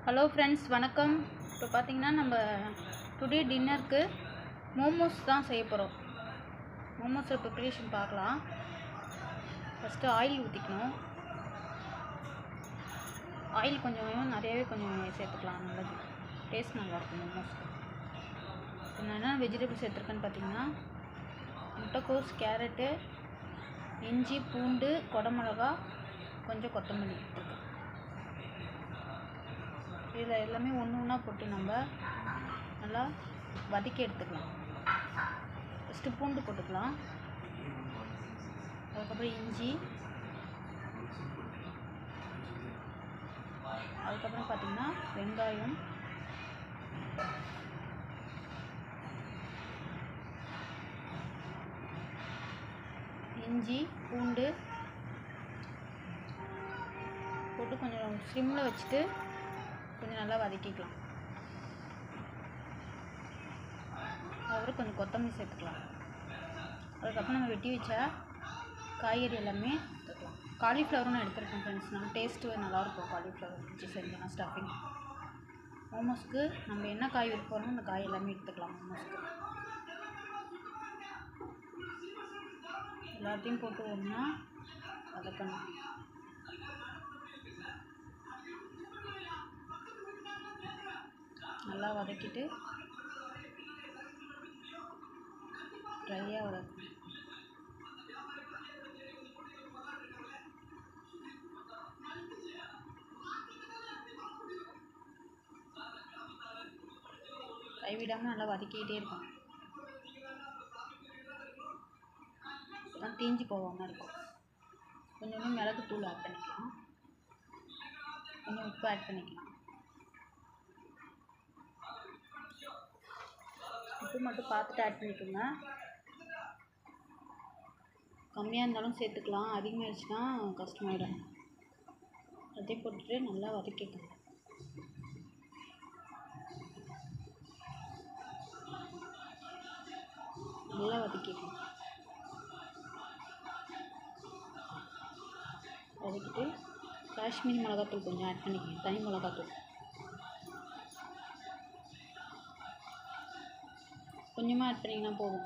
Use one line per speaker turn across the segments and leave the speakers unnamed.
Hello friends, வணக்கம். இப்போ பார்த்தீங்கன்னா நம்ம டுடே டின்னருக்கு மோமோஸ் தான் செய்ய போகிறோம். மோமோஸோட ப்ரிப்ரேஷன் பார்க்கலாம். ஃபஸ்ட்டு ஆயில் ஊற்றிக்கணும். ஆயில் கொஞ்சம் நிறையாவே கொஞ்சம் சேர்த்துக்கலாம், நல்லது, டேஸ்ட் நல்லாயிருக்கும் மோமோஸ்க்கு. என்னென்னா வெஜிடபிள்ஸ் எடுத்துருக்கேன்னு பார்த்தீங்கன்னா முட்டைக்கோஸ், கேரட்டு, இஞ்சி, பூண்டு, குடமிளகா, கொஞ்சம் கொத்தமல்லி எடுத்துருக்கேன். இதில் எல்லாமே ஒன்று ஒன்றா போட்டு நம்ம நல்லா வதக்கி எடுத்துக்கலாம். ஃபஸ்ட்டு பூண்டு போட்டுக்கலாம், அதுக்கப்புறம் இஞ்சி, அதுக்கப்புறம் பார்த்திங்கன்னா வெங்காயம், இஞ்சி, பூண்டு போட்டு கொஞ்சம் ஸ்லிம்மில் வச்சுட்டு கொஞ்சம் நல்லா வதக்கிக்கலாம். அதுக்கப்புறம் கொஞ்சம் கொத்தமல்லி சேர்த்துக்கலாம். அதுக்கப்புறம் நம்ம வெட்டி வச்ச காய்கறி எல்லாமே எடுத்துக்கலாம். காலிஃப்ளவரும் நான் எடுத்துருக்கேன் ஃப்ரெண்ட்ஸ், நம்ம டேஸ்ட்டு நல்லாயிருக்கும் காலிஃப்ளவர் வச்சு செஞ்சோன்னா ஸ்டஃபிங். மோமோஸ்க்கு நம்ம என்ன காய் விருப்பமோ அந்த காய் எல்லாமே எடுத்துக்கலாம். மோமோஸ்க்கு எல்லாத்தையும் போட்டு ஒன்றா வதக்கணும். நல்லா வதக்கிட்டு ட்ரையாக வதக்கணும். கைவிடாமல் நல்லா வதக்கிக்கிட்டே இருக்கும், தான் தீஞ்சு போகாமல் இருக்கும். கொஞ்சம் மிளகுத்தூள் ஆட் பண்ணிக்கலாம், கொஞ்சம் உப்பு ஆட் பண்ணிக்கலாம். உப்பு மட்டும் பார்த்துட்டு ஆட் பண்ணிக்கோங்க. கம்மியாக இருந்தாலும் சேர்த்துக்கலாம், அதிகமாகிடுச்சுன்னா கஷ்டமாயிடும். அதே போட்டுட்டு நல்லா வதக்கிக்கணும். நல்லா வதக்கிக்கணும். வதக்கிட்டு காஷ்மீரி மிளகாத்தூள் கொஞ்சம் ஆட் பண்ணிக்கணும், தனி மிளகாத்தூள் கொஞ்சமாக ஆட் பண்ணிங்கன்னா போதும்.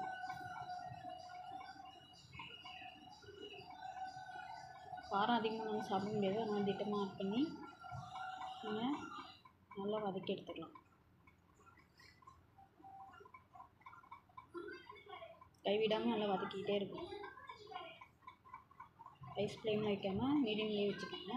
காரம் அதிகமாக சாப்பிட முடியாது, அதனால் திட்டமாக ஆட் பண்ணி நம்ம நல்லா வதக்கி எடுத்துக்கலாம். கைவிடாமல் நல்லா வதக்கிக்கிட்டே இருக்கும். ஐஸ் ஃப்ளேமில் வைக்காமல் மீடியம்லேயே வச்சுக்கோங்க.